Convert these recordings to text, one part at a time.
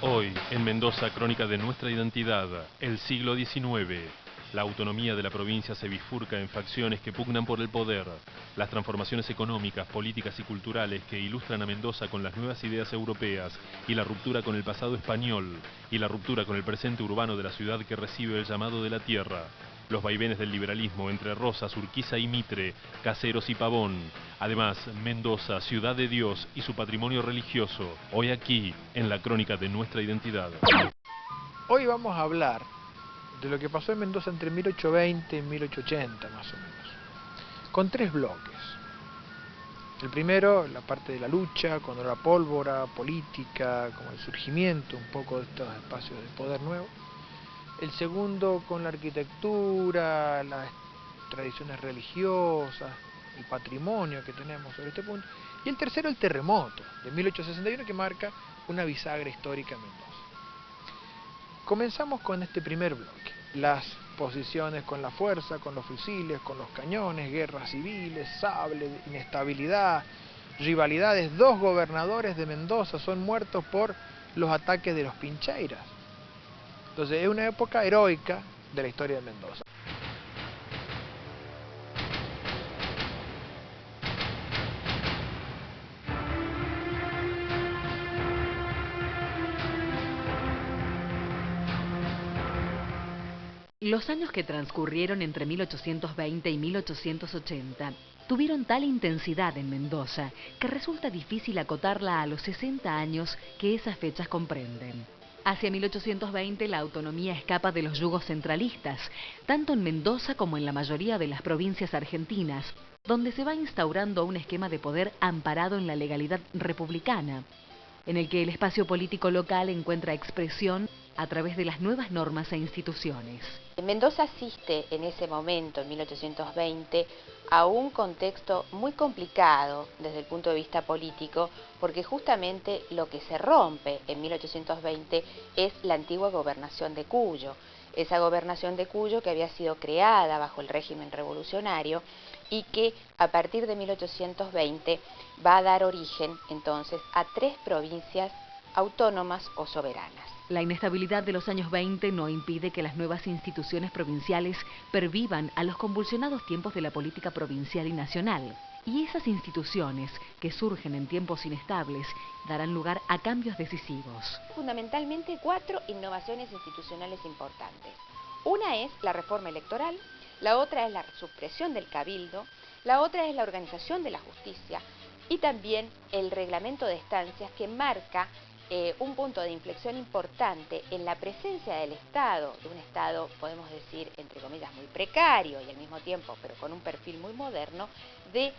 Hoy, en Mendoza, crónica de nuestra identidad, el siglo XIX. La autonomía de la provincia se bifurca en facciones que pugnan por el poder. Las transformaciones económicas, políticas y culturales que ilustran a Mendoza con las nuevas ideas europeas y la ruptura con el pasado español y la ruptura con el presente urbano de la ciudad que recibe el llamado de la tierra. Los vaivenes del liberalismo entre Rosas, Urquiza y Mitre, Caseros y Pavón. Además, Mendoza, ciudad de Dios y su patrimonio religioso. Hoy aquí, en la crónica de nuestra identidad. Hoy vamos a hablar de lo que pasó en Mendoza entre 1820 y 1880, más o menos, con tres bloques. El primero, la parte de la lucha, cuando la pólvora, política, como el surgimiento un poco de estos espacios de poder nuevo. El segundo, con la arquitectura, las tradiciones religiosas, el patrimonio que tenemos sobre este punto. Y el tercero, el terremoto de 1861, que marca una bisagra histórica en Mendoza. Comenzamos con este primer bloque, las posiciones con la fuerza, con los fusiles, con los cañones, guerras civiles, sables, inestabilidad, rivalidades. Dos gobernadores de Mendoza son muertos por los ataques de los pincheiras. Entonces es una época heroica de la historia de Mendoza. Los años que transcurrieron entre 1820 y 1880 tuvieron tal intensidad en Mendoza que resulta difícil acotarla a los 60 años que esas fechas comprenden. Hacia 1820 la autonomía escapa de los yugos centralistas, tanto en Mendoza como en la mayoría de las provincias argentinas, donde se va instaurando un esquema de poder amparado en la legalidad republicana, en el que el espacio político local encuentra expresión a través de las nuevas normas e instituciones. Mendoza asiste en ese momento, en 1820, a un contexto muy complicado desde el punto de vista político, porque justamente lo que se rompe en 1820 es la antigua gobernación de Cuyo. Esa gobernación de Cuyo que había sido creada bajo el régimen revolucionario y que a partir de 1820 va a dar origen entonces a tres provincias autónomas o soberanas. La inestabilidad de los años 20 no impide que las nuevas instituciones provinciales pervivan a los convulsionados tiempos de la política provincial y nacional. Y esas instituciones, que surgen en tiempos inestables, darán lugar a cambios decisivos. Fundamentalmente cuatro innovaciones institucionales importantes. Una es la reforma electoral, la otra es la supresión del cabildo, la otra es la organización de la justicia y también el reglamento de estancias que marca un punto de inflexión importante en la presencia del Estado, de un Estado, podemos decir, entre comillas, muy precario y al mismo tiempo, pero con un perfil muy moderno, de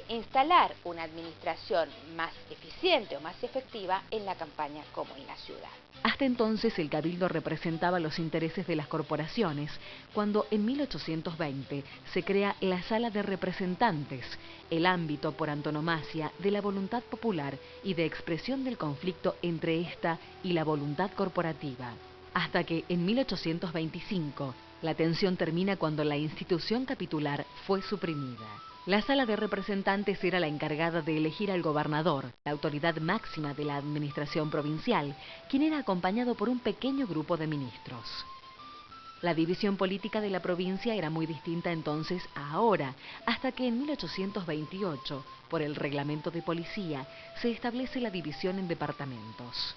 instalar una administración más eficiente o más efectiva en la campaña como en la ciudad. Hasta entonces el cabildo representaba los intereses de las corporaciones, cuando en 1820 se crea la Sala de Representantes, el ámbito por antonomasia de la voluntad popular y de expresión del conflicto entre esta y la voluntad corporativa. Hasta que en 1825 la tensión termina cuando la institución capitular fue suprimida. La Sala de Representantes era la encargada de elegir al gobernador, la autoridad máxima de la administración provincial, quien era acompañado por un pequeño grupo de ministros. La división política de la provincia era muy distinta entonces a ahora, hasta que en 1828, por el reglamento de policía, se establece la división en departamentos.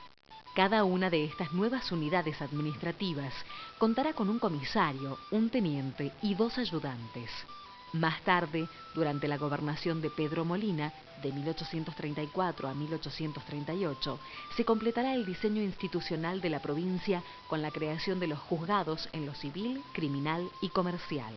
Cada una de estas nuevas unidades administrativas contará con un comisario, un teniente y dos ayudantes. Más tarde, durante la gobernación de Pedro Molina, de 1834 a 1838, se completará el diseño institucional de la provincia con la creación de los juzgados en lo civil, criminal y comercial.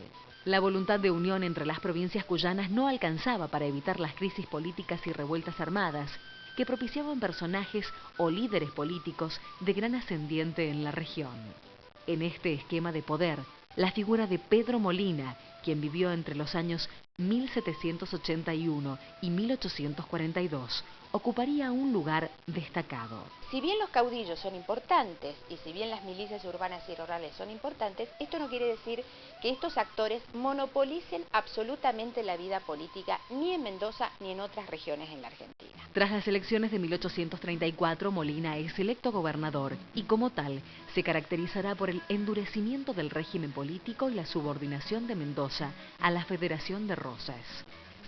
La voluntad de unión entre las provincias cuyanas no alcanzaba para evitar las crisis políticas y revueltas armadas que propiciaban personajes o líderes políticos de gran ascendiente en la región. En este esquema de poder, la figura de Pedro Molina, quien vivió entre los años 1781 y 1842, ocuparía un lugar destacado. Si bien los caudillos son importantes y si bien las milicias urbanas y rurales son importantes, esto no quiere decir que estos actores monopolicen absolutamente la vida política ni en Mendoza ni en otras regiones en la Argentina. Tras las elecciones de 1834, Molina es electo gobernador y como tal se caracterizará por el endurecimiento del régimen político y la subordinación de Mendoza a la Federación de Rosas.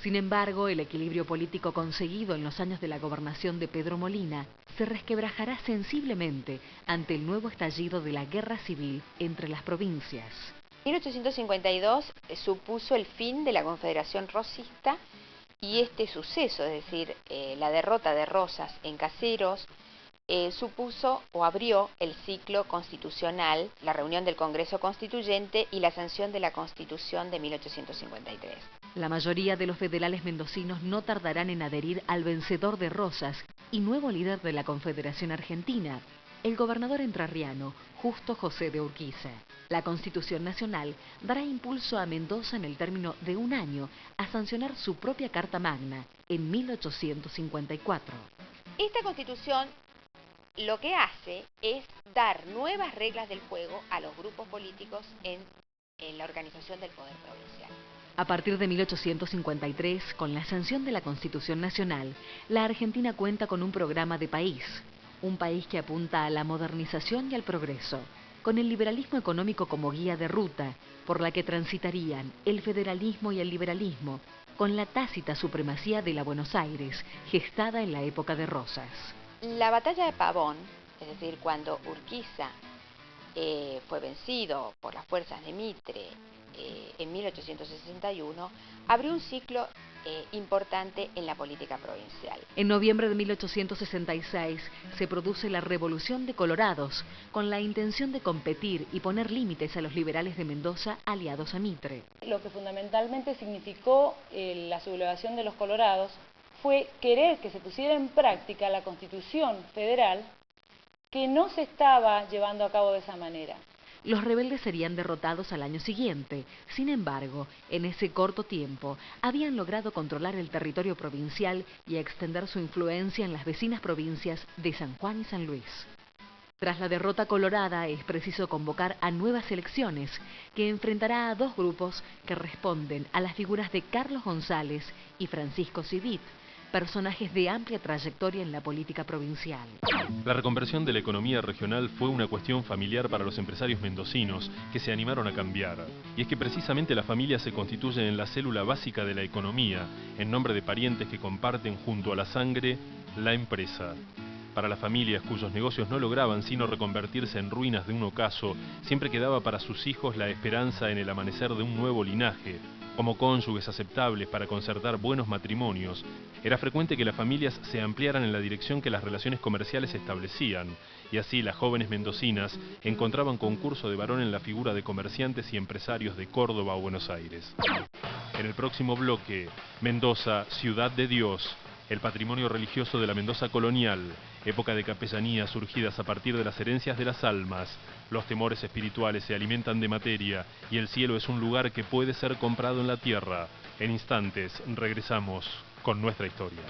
Sin embargo, el equilibrio político conseguido en los años de la gobernación de Pedro Molina se resquebrajará sensiblemente ante el nuevo estallido de la guerra civil entre las provincias. 1852 supuso el fin de la Confederación Rosista y este suceso, es decir, la derrota de Rosas en Caseros, supuso o abrió el ciclo constitucional, la reunión del Congreso Constituyente y la sanción de la Constitución de 1853. La mayoría de los federales mendocinos no tardarán en adherir al vencedor de Rosas y nuevo líder de la Confederación Argentina, el gobernador entrerriano Justo José de Urquiza. La Constitución Nacional dará impulso a Mendoza en el término de un año a sancionar su propia Carta Magna en 1854. Esta Constitución lo que hace es dar nuevas reglas del juego a los grupos políticos en la organización del poder provincial. A partir de 1853, con la sanción de la Constitución Nacional, la Argentina cuenta con un programa de país. Un país que apunta a la modernización y al progreso, con el liberalismo económico como guía de ruta, por la que transitarían el federalismo y el liberalismo, con la tácita supremacía de la Buenos Aires, gestada en la época de Rosas. La batalla de Pavón, es decir, cuando Urquiza fue vencido por las fuerzas de Mitre en 1861, abrió un ciclo importante en la política provincial. En noviembre de 1866 se produce la Revolución de Colorados, con la intención de competir y poner límites a los liberales de Mendoza aliados a Mitre. Lo que fundamentalmente significó la sublevación de los colorados fue querer que se pusiera en práctica la Constitución Federal, que no se estaba llevando a cabo de esa manera. Los rebeldes serían derrotados al año siguiente. Sin embargo, en ese corto tiempo, habían logrado controlar el territorio provincial y extender su influencia en las vecinas provincias de San Juan y San Luis. Tras la derrota colorada, es preciso convocar a nuevas elecciones, que enfrentará a dos grupos que responden a las figuras de Carlos González y Francisco Civit, personajes de amplia trayectoria en la política provincial. La reconversión de la economía regional fue una cuestión familiar para los empresarios mendocinos que se animaron a cambiar. Y es que precisamente la familia se constituye en la célula básica de la economía, en nombre de parientes que comparten junto a la sangre la empresa. Para las familias cuyos negocios no lograban sino reconvertirse en ruinas de un ocaso, siempre quedaba para sus hijos la esperanza en el amanecer de un nuevo linaje. Como cónyuges aceptables para concertar buenos matrimonios, era frecuente que las familias se ampliaran en la dirección que las relaciones comerciales establecían, y así las jóvenes mendocinas encontraban concurso de varón en la figura de comerciantes y empresarios de Córdoba o Buenos Aires. En el próximo bloque, Mendoza, ciudad de Dios, el patrimonio religioso de la Mendoza colonial, época de capellanías surgidas a partir de las herencias de las almas. Los temores espirituales se alimentan de materia y el cielo es un lugar que puede ser comprado en la tierra. En instantes regresamos con nuestra historia.